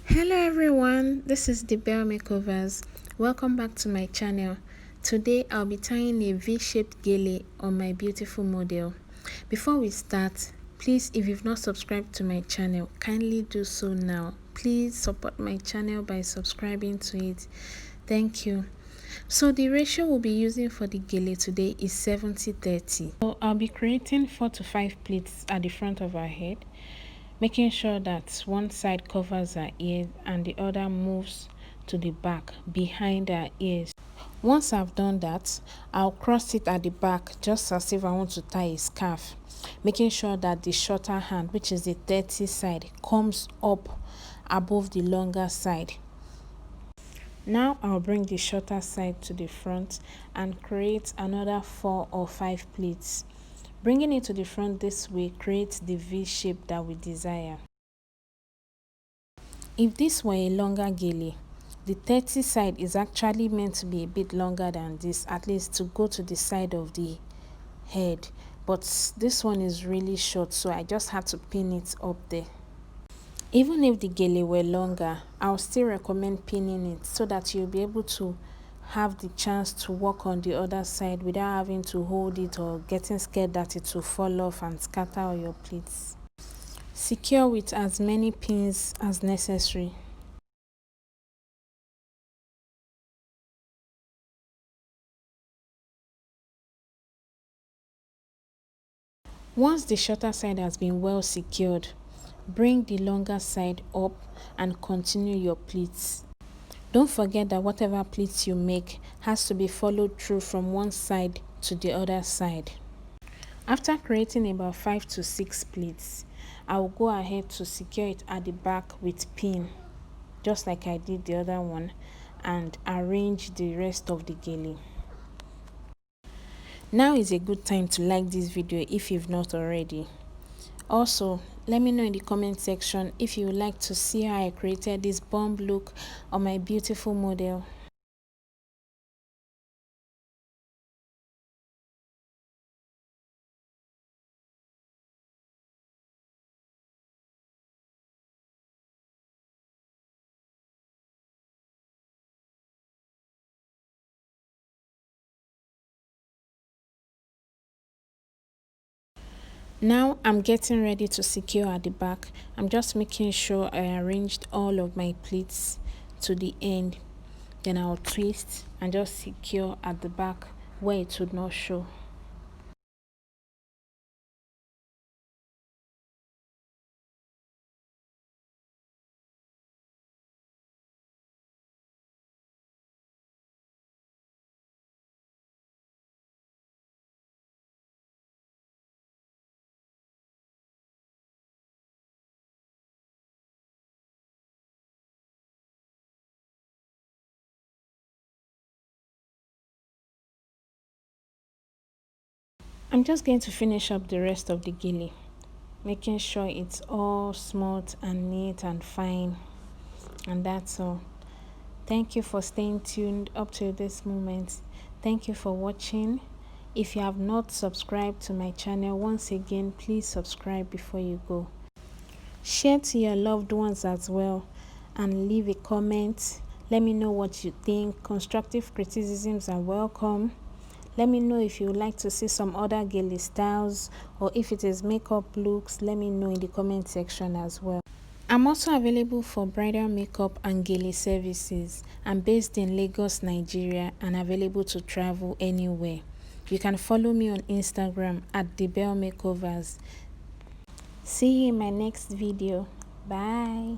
Hello everyone, this is the Bell Makeovers. Welcome back to my channel. Today I'll be tying a V-shaped gele on my beautiful model. Before we start, please, if you've not subscribed to my channel, kindly do so now. Please support my channel by subscribing to it. Thank you. So the ratio we'll be using for the gele today is 70-30. So I'll be creating 4 to 5 pleats at the front of our head, making sure that one side covers our ears and the other moves to the back behind our ears. Once I've done that, I'll cross it at the back just as if I want to tie a scarf, making sure that the shorter hand, which is the 30 side, comes up above the longer side. Now I'll bring the shorter side to the front and create another 4 or 5 pleats. Bringing it to the front this way creates the V shape that we desire. If this were a longer gele, the 30 side is actually meant to be a bit longer than this, at least to go to the side of the head. But this one is really short, so I just had to pin it up there. Even if the gele were longer, I'll still recommend pinning it so that you'll be able to have the chance to walk on the other side without having to hold it or getting scared that it will fall off and scatter all your pleats. Secure with as many pins as necessary. Once the shorter side has been well secured, bring the longer side up and continue your pleats. Don't forget that whatever pleats you make has to be followed through from one side to the other side. After creating about 5 to 6 pleats, I will go ahead to secure it at the back with pin, just like I did the other one, and arrange the rest of the gele. Now is a good time to like this video if you've not already. Also, let me know in the comment section if you would like to see how I created this bomb look on my beautiful model. Now I'm getting ready to secure at the back. I'm just making sure I arranged all of my pleats to the end. Then I'll twist and just secure at the back where it would not show. I'm just going to finish up the rest of the gele, making sure it's all smooth and neat and fine. And that's all. Thank you for staying tuned up to this moment. Thank you for watching. If you have not subscribed to my channel, once again, please subscribe before you go. Share to your loved ones as well and leave a comment. Let me know what you think. Constructive criticisms are welcome. Let me know if you would like to see some other gele styles, or if it is makeup looks, let me know in the comment section as well. I'm also available for bridal makeup and gele services. I'm based in Lagos, Nigeria, and available to travel anywhere. You can follow me on Instagram at the Bell Makeovers. See you in my next video. Bye.